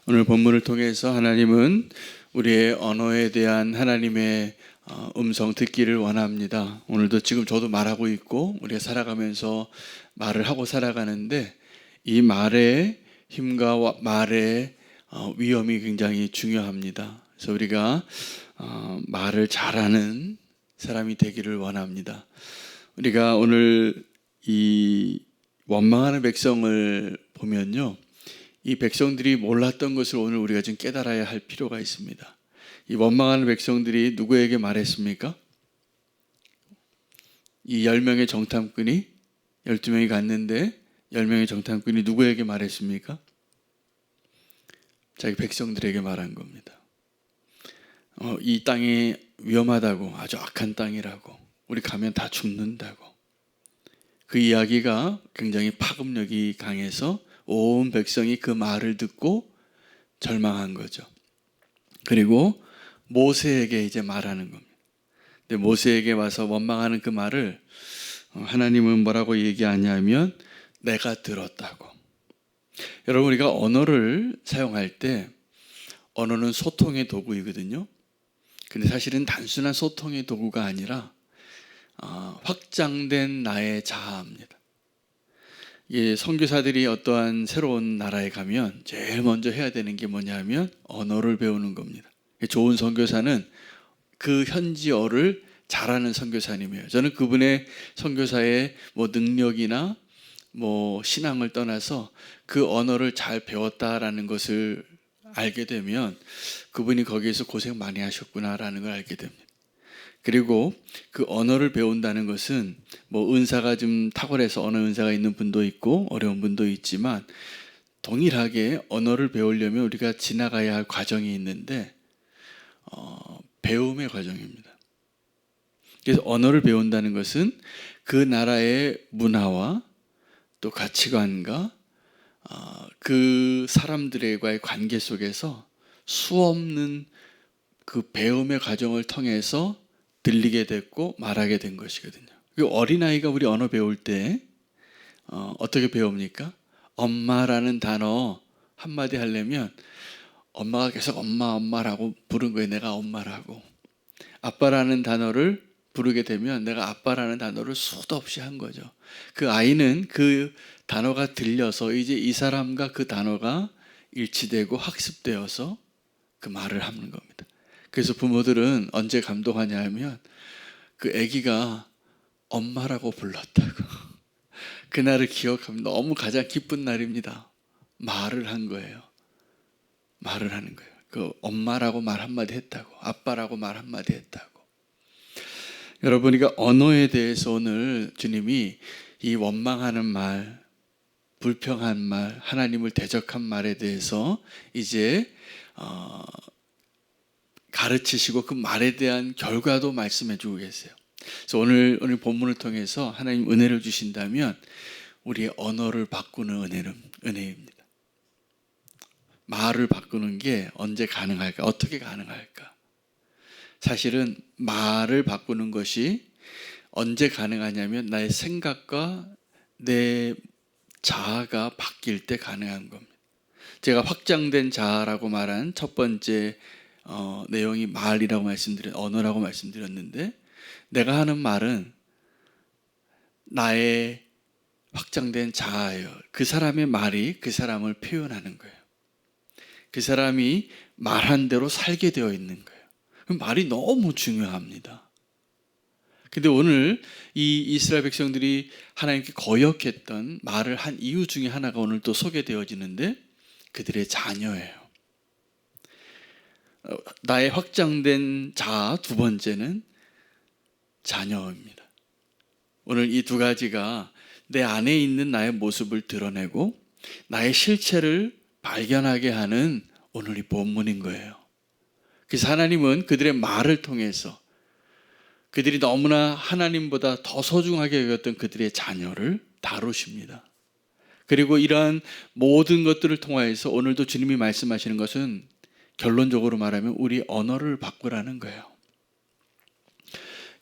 오늘 본문을 통해서 하나님은 우리의 언어에 대한 하나님의 음성 듣기를 원합니다. 오늘도 지금 저도 말하고 있고 우리가 살아가면서 말을 하고 살아가는데 이 말의 힘과 말의 위험이 굉장히 중요합니다. 그래서 우리가 말을 잘하는 사람이 되기를 원합니다. 우리가 오늘 이 원망하는 백성을 보면요, 이 백성들이 몰랐던 것을 오늘 우리가 좀 깨달아야 할 필요가 있습니다. 이 원망하는 백성들이 누구에게 말했습니까? 이 10명의 정탐꾼이 12명이 갔는데 10명의 정탐꾼이 누구에게 말했습니까? 자기 백성들에게 말한 겁니다. 이 땅이 위험하다고, 아주 악한 땅이라고, 우리 가면 다 죽는다고. 그 이야기가 굉장히 파급력이 강해서 온 백성이 그 말을 듣고 절망한 거죠. 그리고 모세에게 이제 말하는 겁니다. 근데 모세에게 와서 원망하는 그 말을 하나님은 뭐라고 얘기하냐면 내가 들었다고. 여러분, 우리가 언어를 사용할 때 언어는 소통의 도구이거든요. 근데 사실은 단순한 소통의 도구가 아니라 확장된 나의 자아입니다. 선교사들이 어떠한 새로운 나라에 가면 제일 먼저 해야 되는 게 뭐냐면 언어를 배우는 겁니다. 좋은 선교사는 그 현지어를 잘하는 선교사님이에요. 저는 그분의 선교사의 능력이나 신앙을 떠나서 그 언어를 잘 배웠다라는 것을 알게 되면 그분이 거기에서 고생 많이 하셨구나라는 걸 알게 됩니다. 그리고 그 언어를 배운다는 것은 은사가 좀 탁월해서 언어 은사가 있는 분도 있고 어려운 분도 있지만 동일하게 언어를 배우려면 우리가 지나가야 할 과정이 있는데 배움의 과정입니다. 그래서 언어를 배운다는 것은 그 나라의 문화와 또 가치관과 그 사람들과의 관계 속에서 수없는 그 배움의 과정을 통해서 들리게 됐고 말하게 된 것이거든요. 어린아이가 우리 언어 배울 때 어떻게 배웁니까? 엄마라는 단어 한마디 하려면 엄마가 계속 엄마라고 부른 거예요. 내가 엄마라고. 아빠라는 단어를 부르게 되면 내가 아빠라는 단어를 수도 없이 한 거죠. 그 아이는 그 단어가 들려서 이제 이 사람과 그 단어가 일치되고 학습되어서 그 말을 하는 겁니다. 그래서 부모들은 언제 감동하냐 하면 그 아기가 엄마라고 불렀다고. 그날을 기억하면 너무 가장 기쁜 날입니다. 말을 한 거예요. 말을 하는 거예요. 그 엄마라고 말 한마디 했다고, 아빠라고 말 한마디 했다고. 여러분이가 언어에 대해서 오늘 주님이 이 원망하는 말, 불평한 말, 하나님을 대적한 말에 대해서 이제 가르치시고 그 말에 대한 결과도 말씀해 주고 계세요. 그래서 오늘 본문을 통해서 하나님 은혜를 주신다면 우리의 언어를 바꾸는 은혜입니다. 말을 바꾸는 게 언제 가능할까? 어떻게 가능할까? 사실은 말을 바꾸는 것이 언제 가능하냐면 나의 생각과 내 자아가 바뀔 때 가능한 겁니다. 제가 확장된 자아라고 말한 첫 번째 내용이 말이라고 언어라고 말씀드렸는데 내가 하는 말은 나의 확장된 자아예요. 그 사람의 말이 그 사람을 표현하는 거예요. 그 사람이 말한 대로 살게 되어 있는 거예요. 말이 너무 중요합니다. 근데 오늘 이 이스라엘 백성들이 하나님께 거역했던 말을 한 이유 중에 하나가 오늘 또 소개되어지는데 그들의 자녀예요. 나의 확장된 자아 두 번째는 자녀입니다. 오늘 이 두 가지가 내 안에 있는 나의 모습을 드러내고 나의 실체를 발견하게 하는 오늘 이 본문인 거예요. 그래서 하나님은 그들의 말을 통해서 그들이 너무나 하나님보다 더 소중하게 여겼던 그들의 자녀를 다루십니다. 그리고 이러한 모든 것들을 통하여서 오늘도 주님이 말씀하시는 것은 결론적으로 말하면 우리 언어를 바꾸라는 거예요.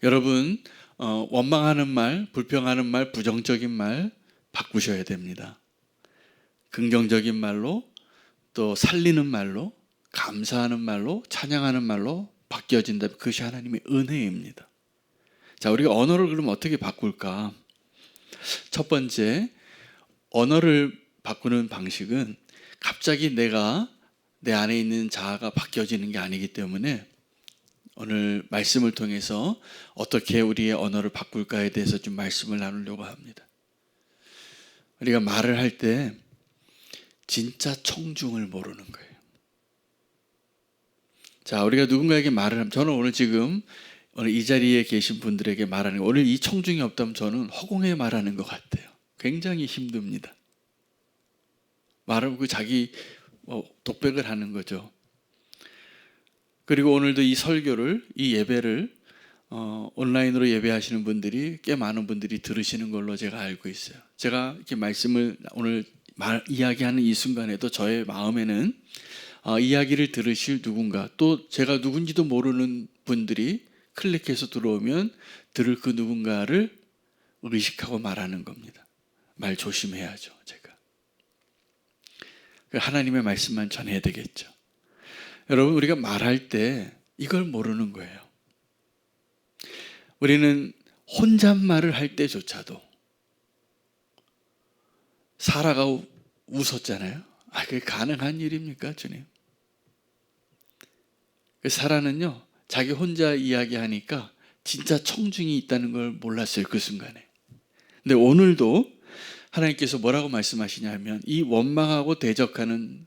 여러분, 원망하는 말, 불평하는 말, 부정적인 말 바꾸셔야 됩니다. 긍정적인 말로 또 살리는 말로, 감사하는 말로, 찬양하는 말로 바뀌어진다면 그것이 하나님의 은혜입니다. 자, 우리가 언어를 그럼 어떻게 바꿀까? 첫 번째, 언어를 바꾸는 방식은 갑자기 내 안에 있는 자아가 바뀌어지는 게 아니기 때문에 오늘 말씀을 통해서 어떻게 우리의 언어를 바꿀까에 대해서 좀 말씀을 나누려고 합니다. 우리가 말을 할 때 진짜 청중을 모르는 거예요. 자, 우리가 누군가에게 말을 하면, 저는 오늘 이 자리에 계신 분들에게 말하는 거, 오늘 이 청중이 없다면 저는 허공에 말하는 것 같아요. 굉장히 힘듭니다. 말하고 자기 독백을 하는 거죠. 그리고 오늘도 이 설교를, 이 예배를 온라인으로 예배하시는 분들이 꽤 많은 분들이 들으시는 걸로 제가 알고 있어요. 제가 이렇게 말씀을 오늘 이야기하는 이 순간에도 저의 마음에는 이야기를 들으실 누군가, 또 제가 누군지도 모르는 분들이 클릭해서 들어오면 들을 그 누군가를 의식하고 말하는 겁니다. 말 조심해야죠, 제가. 하나님의 말씀만 전해야 되겠죠. 여러분, 우리가 말할 때 이걸 모르는 거예요. 우리는 혼잣말을 할 때조차도 사라가 웃었잖아요. 그게 가능한 일입니까, 주님? 사라는요, 자기 혼자 이야기하니까 진짜 청중이 있다는 걸 몰랐어요, 그 순간에. 근데 오늘도 하나님께서 뭐라고 말씀하시냐면, 이 원망하고 대적하는,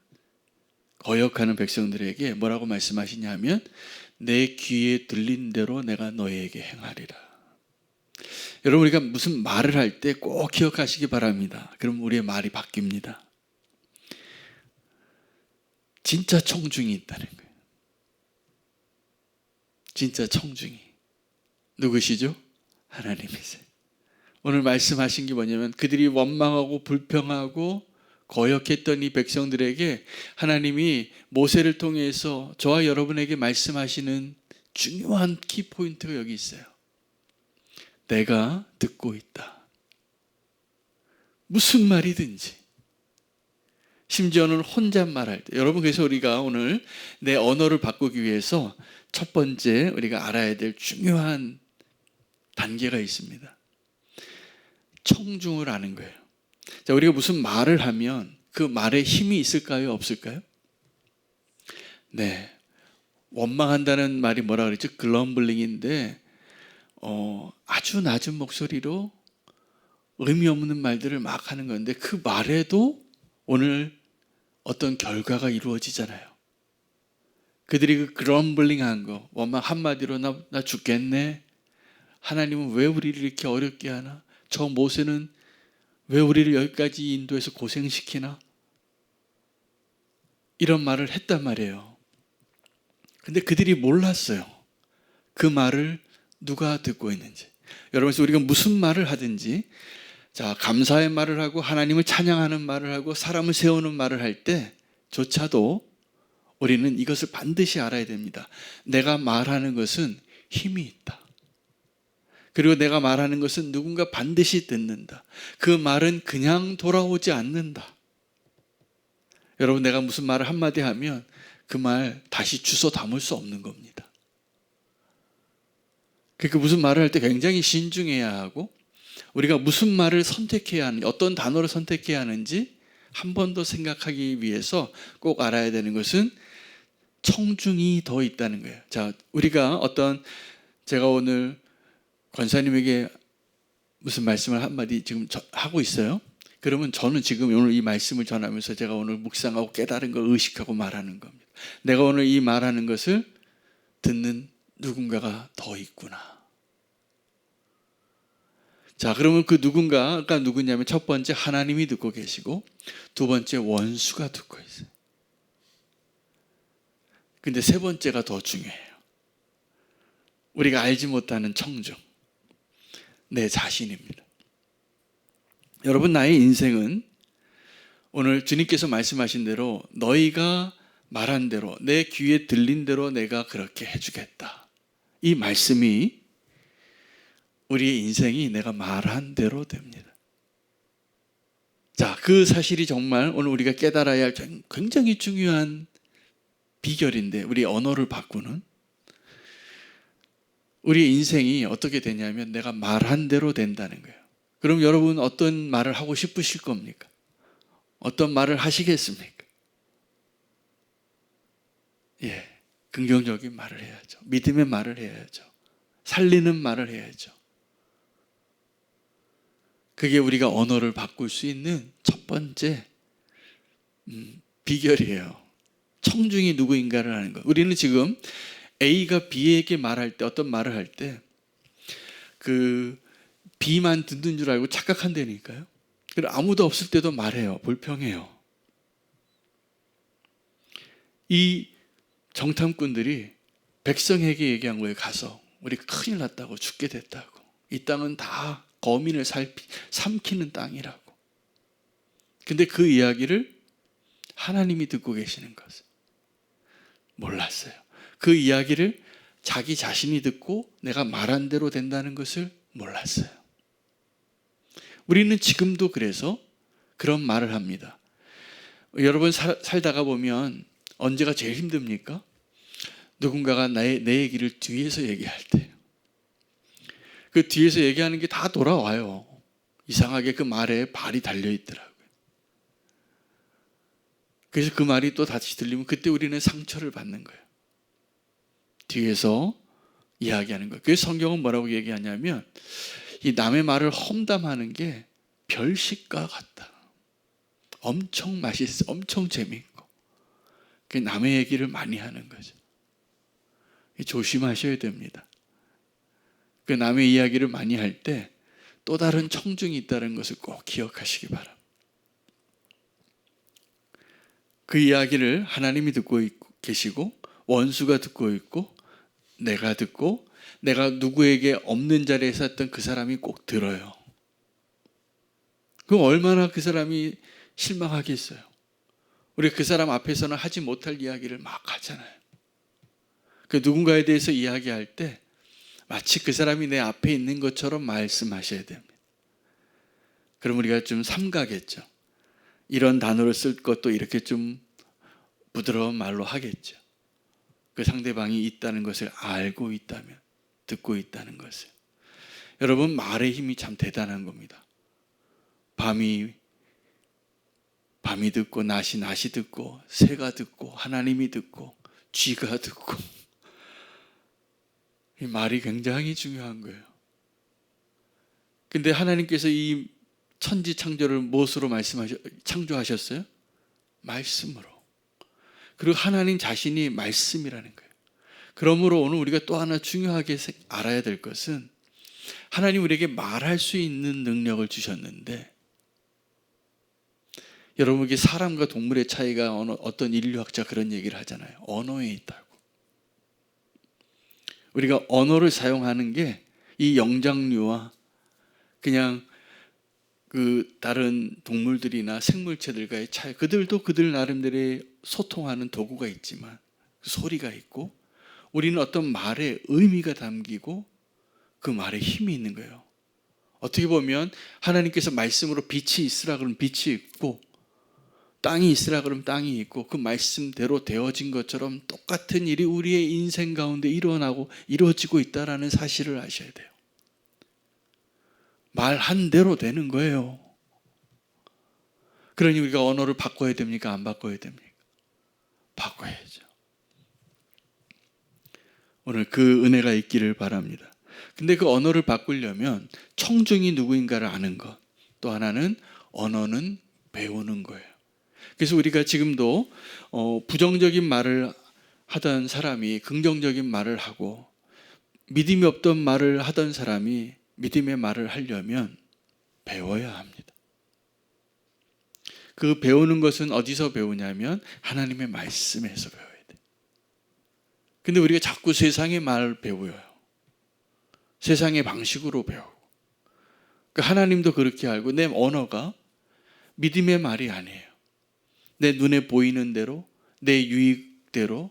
거역하는 백성들에게 뭐라고 말씀하시냐면, 내 귀에 들린 대로 내가 너희에게 행하리라. 여러분, 우리가 무슨 말을 할 때 꼭 기억하시기 바랍니다. 그럼 우리의 말이 바뀝니다. 진짜 청중이 있다는 거예요. 진짜 청중이. 누구시죠? 하나님이세요. 오늘 말씀하신 게 뭐냐면, 그들이 원망하고 불평하고 거역했던 이 백성들에게 하나님이 모세를 통해서 저와 여러분에게 말씀하시는 중요한 키포인트가 여기 있어요. 내가 듣고 있다. 무슨 말이든지, 심지어는 혼잣말할 때, 여러분, 그래서 우리가 오늘 내 언어를 바꾸기 위해서 첫 번째 우리가 알아야 될 중요한 단계가 있습니다. 청중을 아는 거예요. 자, 우리가 무슨 말을 하면 그 말에 힘이 있을까요? 없을까요? 네. 원망한다는 말이 뭐라 그랬죠? 글럼블링인데, 아주 낮은 목소리로 의미 없는 말들을 막 하는 건데, 그 말에도 오늘 어떤 결과가 이루어지잖아요. 그들이 그 글럼블링한 거, 원망 한마디로 나 죽겠네. 하나님은 왜 우리를 이렇게 어렵게 하나? 저 모세는 왜 우리를 여기까지 인도해서 고생시키나? 이런 말을 했단 말이에요. 근데 그들이 몰랐어요. 그 말을 누가 듣고 있는지. 여러분, 우리가 무슨 말을 하든지, 자, 감사의 말을 하고 하나님을 찬양하는 말을 하고 사람을 세우는 말을 할 때조차도 우리는 이것을 반드시 알아야 됩니다. 내가 말하는 것은 힘이 있다. 그리고 내가 말하는 것은 누군가 반드시 듣는다. 그 말은 그냥 돌아오지 않는다. 여러분, 내가 무슨 말을 한마디 하면 그 말 다시 주워 담을 수 없는 겁니다. 그러니까 무슨 말을 할 때 굉장히 신중해야 하고, 우리가 무슨 말을 선택해야 하는지, 어떤 단어를 선택해야 하는지 한 번 더 생각하기 위해서 꼭 알아야 되는 것은 청중이 더 있다는 거예요. 자, 우리가 제가 오늘 권사님에게 무슨 말씀을 한마디 지금 하고 있어요. 그러면 저는 지금 오늘 이 말씀을 전하면서 제가 오늘 묵상하고 깨달은 걸 의식하고 말하는 겁니다. 내가 오늘 이 말하는 것을 듣는 누군가가 더 있구나. 자, 그러면 그 누군가가 누구냐면, 첫 번째 하나님이 듣고 계시고, 두 번째 원수가 듣고 있어요. 근데 세 번째가 더 중요해요. 우리가 알지 못하는 청중, 내 자신입니다. 여러분, 나의 인생은 오늘 주님께서 말씀하신 대로, 너희가 말한 대로, 내 귀에 들린 대로 내가 그렇게 해주겠다. 이 말씀이 우리의 인생이 내가 말한 대로 됩니다. 자, 그 사실이 정말 오늘 우리가 깨달아야 할 굉장히 중요한 비결인데, 우리 언어를 바꾸는, 우리의 인생이 어떻게 되냐면 내가 말한 대로 된다는 거예요. 그럼 여러분 어떤 말을 하고 싶으실 겁니까? 어떤 말을 하시겠습니까? 예, 긍정적인 말을 해야죠. 믿음의 말을 해야죠. 살리는 말을 해야죠. 그게 우리가 언어를 바꿀 수 있는 첫 번째 비결이에요. 청중이 누구인가를 아는 거. 우리는 지금 A가 B에게 말할 때, 어떤 말을 할 때 그 B만 듣는 줄 알고 착각한다니까요. 그리고 아무도 없을 때도 말해요. 불평해요. 이 정탐꾼들이 백성에게 얘기한 거예요. 가서 우리 큰일 났다고, 죽게 됐다고, 이 땅은 다 거민을 삼키는 땅이라고. 근데 그 이야기를 하나님이 듣고 계시는 것을 몰랐어요. 그 이야기를 자기 자신이 듣고 내가 말한 대로 된다는 것을 몰랐어요. 우리는 지금도 그래서 그런 말을 합니다. 여러분 살다가 보면 언제가 제일 힘듭니까? 누군가가 내 얘기를 뒤에서 얘기할 때, 그 뒤에서 얘기하는 게 다 돌아와요. 이상하게 그 말에 발이 달려 있더라고요. 그래서 그 말이 또 다시 들리면 그때 우리는 상처를 받는 거예요. 뒤에서 이야기하는 거예요. 그래서 성경은 뭐라고 얘기하냐면 이 남의 말을 험담하는 게 별식과 같다. 엄청 맛있어, 엄청 재미있고. 그 남의 얘기를 많이 하는 거죠. 조심하셔야 됩니다. 그 남의 이야기를 많이 할 때 또 다른 청중이 있다는 것을 꼭 기억하시기 바랍니다. 그 이야기를 하나님이 듣고 계시고, 원수가 듣고 있고, 내가 듣고, 내가 누구에게 없는 자리에서 했던 그 사람이 꼭 들어요. 그럼 얼마나 그 사람이 실망하겠어요. 우리가 그 사람 앞에서는 하지 못할 이야기를 막 하잖아요. 그 누군가에 대해서 이야기할 때 마치 그 사람이 내 앞에 있는 것처럼 말씀하셔야 됩니다. 그럼 우리가 좀 삼가겠죠. 이런 단어를 쓸 것도 이렇게 좀 부드러운 말로 하겠죠. 그 상대방이 있다는 것을 알고 있다면, 듣고 있다는 것을. 여러분, 말의 힘이 참 대단한 겁니다. 밤이 듣고, 낮이 듣고, 새가 듣고, 하나님이 듣고, 쥐가 듣고. 이 말이 굉장히 중요한 거예요. 근데 하나님께서 이 천지 창조를 무엇으로 창조하셨어요? 말씀으로. 그리고 하나님 자신이 말씀이라는 거예요. 그러므로 오늘 우리가 또 하나 중요하게 알아야 될 것은 하나님 우리에게 말할 수 있는 능력을 주셨는데, 여러분에게 사람과 동물의 차이가 어떤 인류학자 그런 얘기를 하잖아요. 언어에 있다고. 우리가 언어를 사용하는 게 이 영장류와 그냥 그 다른 동물들이나 생물체들과의 차이, 그들도 그들 나름대로의 소통하는 도구가 있지만 소리가 있고, 우리는 어떤 말에 의미가 담기고 그 말에 힘이 있는 거예요. 어떻게 보면 하나님께서 말씀으로 빛이 있으라 그러면 빛이 있고, 땅이 있으라 그러면 땅이 있고, 그 말씀대로 되어진 것처럼 똑같은 일이 우리의 인생 가운데 이루어지고 있다는 사실을 아셔야 돼요. 말한 대로 되는 거예요. 그러니 우리가 언어를 바꿔야 됩니까? 안 바꿔야 됩니까? 바꿔야죠. 오늘 그 은혜가 있기를 바랍니다. 근데 그 언어를 바꾸려면 청중이 누구인가를 아는 것, 또 하나는 언어는 배우는 거예요. 그래서 우리가 지금도 부정적인 말을 하던 사람이 긍정적인 말을 하고, 믿음이 없던 말을 하던 사람이 믿음의 말을 하려면 배워야 합니다. 그 배우는 것은 어디서 배우냐면 하나님의 말씀에서 배워야 돼요. 근데 우리가 자꾸 세상의 말을 배워요. 세상의 방식으로 배우고. 하나님도 그렇게 알고, 내 언어가 믿음의 말이 아니에요. 내 눈에 보이는 대로, 내 유익대로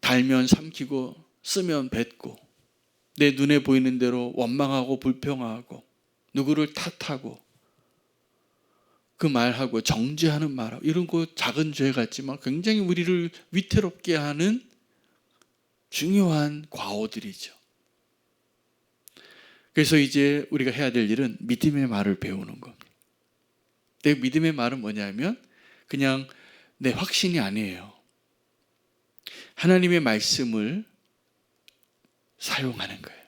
달면 삼키고 쓰면 뱉고, 내 눈에 보이는 대로 원망하고 불평하고 누구를 탓하고, 그 말하고 정죄하는 말하고 이런 거 작은 죄 같지만 굉장히 우리를 위태롭게 하는 중요한 과오들이죠. 그래서 이제 우리가 해야 될 일은 믿음의 말을 배우는 겁니다. 내 믿음의 말은 뭐냐면 그냥 내 확신이 아니에요. 하나님의 말씀을 사용하는 거예요.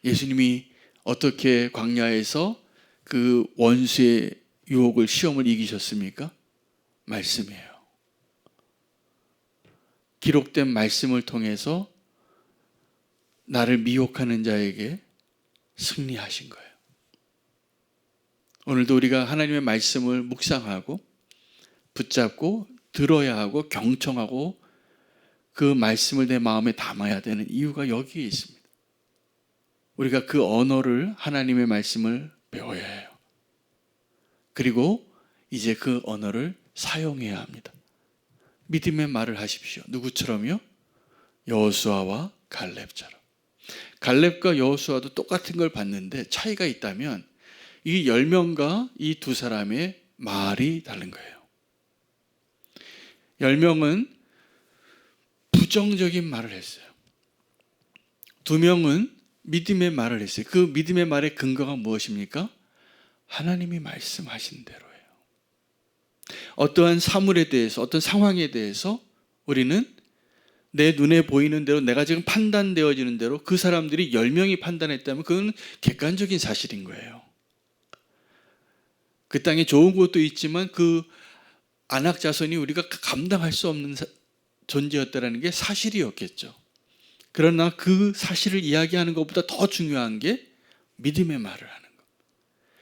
예수님이 어떻게 광야에서 그 원수의 유혹을 시험을 이기셨습니까? 말씀이에요. 기록된 말씀을 통해서 나를 미혹하는 자에게 승리하신 거예요. 오늘도 우리가 하나님의 말씀을 묵상하고 붙잡고 들어야 하고 경청하고 그 말씀을 내 마음에 담아야 되는 이유가 여기에 있습니다. 우리가 그 언어를 하나님의 말씀을 배워야 해요. 그리고 이제 그 언어를 사용해야 합니다. 믿음의 말을 하십시오. 누구처럼요? 여호수아와 갈렙처럼. 갈렙과 여호수아도 똑같은 걸 봤는데 차이가 있다면 이 10명과 이 두 사람의 말이 다른 거예요. 10명은 부정적인 말을 했어요. 2명은 믿음의 말을 했어요. 그 믿음의 말의 근거가 무엇입니까? 하나님이 말씀하신 대로예요. 어떠한 사물에 대해서, 어떤 상황에 대해서 우리는 내 눈에 보이는 대로, 내가 지금 판단되어지는 대로 그 사람들이 10명이 판단했다면 그건 객관적인 사실인 거예요. 그 땅에 좋은 것도 있지만 그 안악 자손이 우리가 감당할 수 없는 존재였다는 게 사실이었겠죠. 그러나 그 사실을 이야기하는 것보다 더 중요한 게 믿음의 말을 하는 것.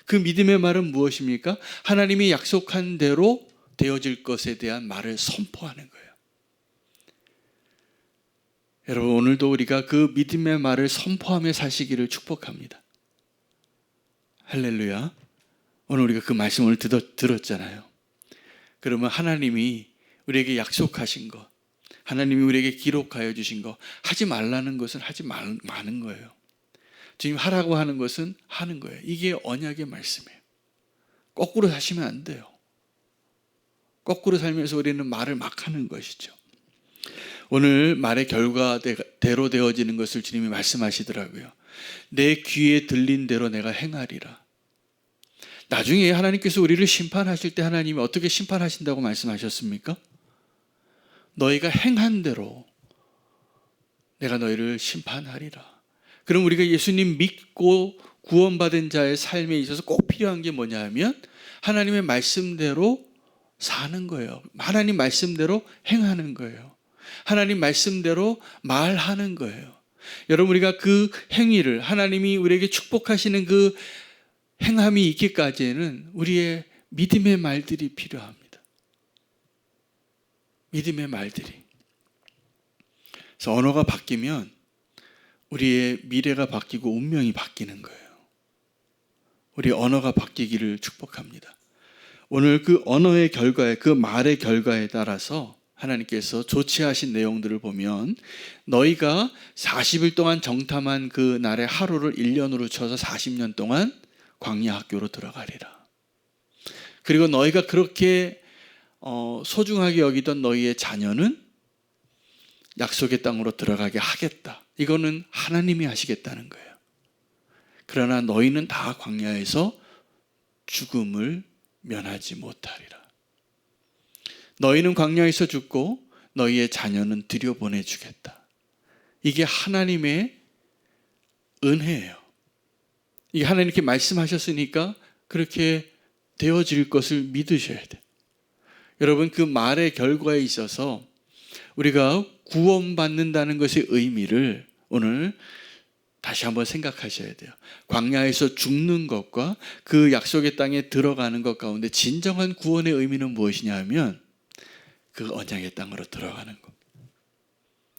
그 믿음의 말은 무엇입니까? 하나님이 약속한 대로 되어질 것에 대한 말을 선포하는 거예요. 여러분, 오늘도 우리가 그 믿음의 말을 선포하며 사시기를 축복합니다. 할렐루야. 오늘 우리가 그 말씀을 들었잖아요. 그러면 하나님이 우리에게 약속하신 것, 하나님이 우리에게 기록하여 주신 것, 하지 말라는 것은 하지 마는 거예요. 지금 하라고 하는 것은 하는 거예요. 이게 언약의 말씀이에요. 거꾸로 사시면 안 돼요. 거꾸로 살면서 우리는 말을 막 하는 것이죠. 오늘 말의 결과대로 되어지는 것을 주님이 말씀하시더라고요. 내 귀에 들린 대로 내가 행하리라. 나중에 하나님께서 우리를 심판하실 때 하나님이 어떻게 심판하신다고 말씀하셨습니까? 너희가 행한 대로 내가 너희를 심판하리라. 그럼 우리가 예수님 믿고 구원받은 자의 삶에 있어서 꼭 필요한 게 뭐냐 하면 하나님의 말씀대로 사는 거예요. 하나님 말씀대로 행하는 거예요. 하나님 말씀대로 말하는 거예요. 여러분, 우리가 그 행위를 하나님이 우리에게 축복하시는 그 행함이 있기까지는 우리의 믿음의 말들이 필요합니다. 믿음의 말들이. 그래서 언어가 바뀌면 우리의 미래가 바뀌고 운명이 바뀌는 거예요. 우리 언어가 바뀌기를 축복합니다. 오늘 그 언어의 결과에, 그 말의 결과에 따라서 하나님께서 조치하신 내용들을 보면 너희가 40일 동안 정탐한 그 날의 하루를 1년으로 쳐서 40년 동안 광야 학교로 들어가리라. 그리고 너희가 그렇게 소중하게 여기던 너희의 자녀는 약속의 땅으로 들어가게 하겠다. 이거는 하나님이 하시겠다는 거예요. 그러나 너희는 다 광야에서 죽음을 면하지 못하리라. 너희는 광야에서 죽고 너희의 자녀는 들여보내주겠다. 이게 하나님의 은혜예요. 이게 하나님께 말씀하셨으니까 그렇게 되어질 것을 믿으셔야 돼요. 여러분, 그 말의 결과에 있어서 우리가 구원받는다는 것의 의미를 오늘 다시 한번 생각하셔야 돼요. 광야에서 죽는 것과 그 약속의 땅에 들어가는 것 가운데 진정한 구원의 의미는 무엇이냐 하면 그 언약의 땅으로 들어가는 것.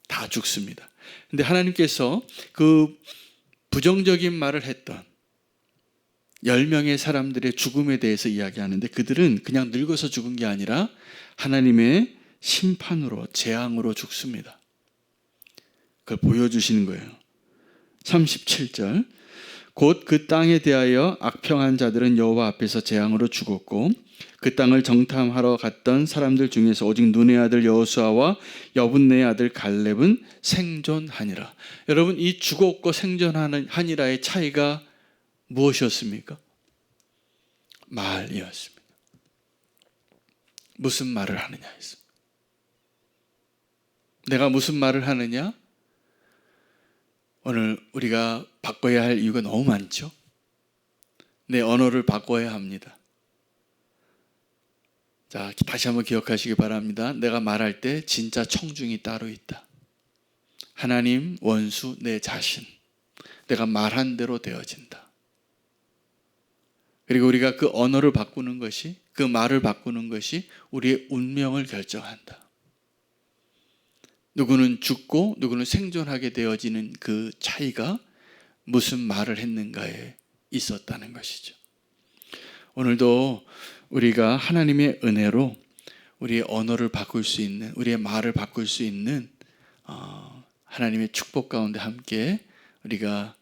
다 죽습니다. 근데 하나님께서 그 부정적인 말을 했던 10명의 사람들의 죽음에 대해서 이야기하는데 그들은 그냥 늙어서 죽은 게 아니라 하나님의 심판으로, 재앙으로 죽습니다. 그걸 보여주시는 거예요. 37절. 곧 그 땅에 대하여 악평한 자들은 여호와 앞에서 재앙으로 죽었고 그 땅을 정탐하러 갔던 사람들 중에서 오직 눈의 아들 여호수아와 여분네의 아들 갈렙은 생존하니라. 여러분, 이 죽었고 생존하니라의 차이가 무엇이었습니까? 말이었습니다. 무슨 말을 하느냐였습니다. 내가 무슨 말을 하느냐? 오늘 우리가 바꿔야 할 이유가 너무 많죠. 내 언어를 바꿔야 합니다. 자, 다시 한번 기억하시기 바랍니다. 내가 말할 때 진짜 청중이 따로 있다. 하나님, 원수, 내 자신. 내가 말한 대로 되어진다. 그리고 우리가 그 언어를 바꾸는 것이, 그 말을 바꾸는 것이 우리의 운명을 결정한다. 누구는 죽고 누구는 생존하게 되어지는 그 차이가 무슨 말을 했는가에 있었다는 것이죠. 오늘도 우리가 하나님의 은혜로 우리의 언어를 바꿀 수 있는, 우리의 말을 바꿀 수 있는 하나님의 축복 가운데 함께 우리가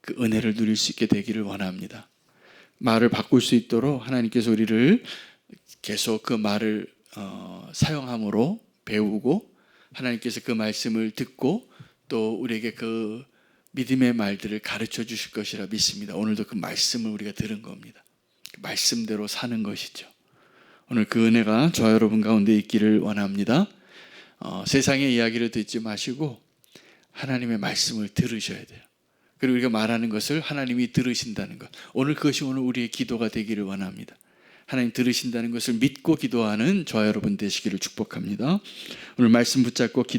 그 은혜를 누릴 수 있게 되기를 원합니다. 말을 바꿀 수 있도록 하나님께서 우리를 계속 그 말을 사용함으로 배우고, 하나님께서 그 말씀을 듣고 또 우리에게 그 믿음의 말들을 가르쳐 주실 것이라 믿습니다. 오늘도 그 말씀을 우리가 들은 겁니다. 그 말씀대로 사는 것이죠. 오늘 그 은혜가 저와 여러분 가운데 있기를 원합니다. 세상의 이야기를 듣지 마시고 하나님의 말씀을 들으셔야 돼요. 그리고 우리가 말하는 것을 하나님이 들으신다는 것, 오늘 그것이 오늘 우리의 기도가 되기를 원합니다. 하나님 들으신다는 것을 믿고 기도하는 저와 여러분 되시기를 축복합니다. 오늘 말씀 붙잡고